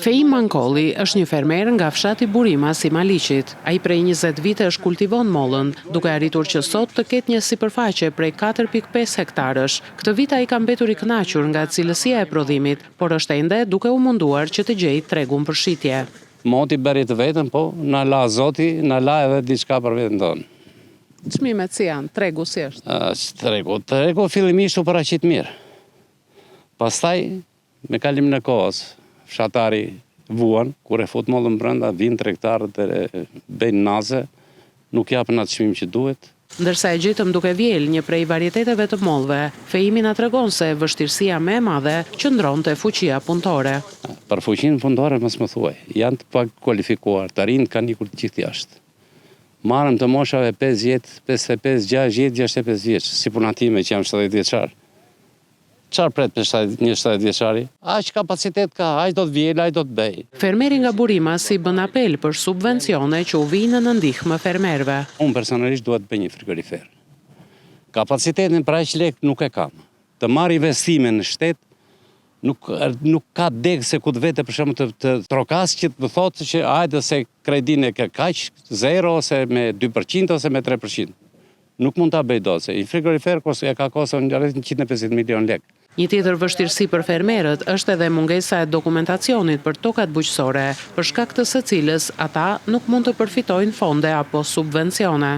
Fei Mankolli është një fermer nga fshati Burimas i Maliqit. Ai prej 20 vitesh kultivon mollën, duke arritur që sot të ketë një sipërfaqe prej 4,5 hektarësh. Këtë vit ai ka mbetur i kënaqur nga cilësia e prodhimit, por është ende duke u munduar që të gjejë tregun për shitje. Moti bëri të vetën, po na la Zoti, na la edhe diçka për veten tonë. Çmimet si janë? Tregu si është? Tregu fillimisht u paraqit mirë. Pastaj me kalimin e kohës, fshatari vuan, kur e fut mollën brenda, vinë tregtarët e bëjnë naze, nuk japën atë çmim që duhet. Ndërsa e gjetëm duke vjel një prej varieteteve të mollëve, Feimi na tregon se vështirësia më e madhe qëndronte fuqia punëtore. Për fuqinë punëtore mos më thuaj, janë të pakualifikuar, të rinjt kanë ikur të gjithë jashtë. Marrëm të moshave 50, 55, 60, 65 vjeç, si puna time që jam 70 vjeçar. Çfarë pret për një 70 vjeçari? Aq kapacitet ka, aq do të vjel, aq do të bëj. Fermeri nga Burimas si bën apel për subvencione që u vinë në ndihmë fermerëve. Unë personalisht duhet të bëj një frigorifer. Kapacitetin për aq lek nuk e kam. Të marr investime në shtet nuk ka deg se ku të vete për shembull të trokas që të thotë që hajde se kredinë e ke kaq, zero ose me 2% ose me 3%. Nuk mund ta bëj dot se një frigorifer e ka koston rreth 150 milion lek. Një tjetër vështirësi për fermerët është edhe mungesa e dokumentacionit për tokat bujqësore, për shkak të së cilës ata nuk mund të përfitojnë fonde apo subvencione.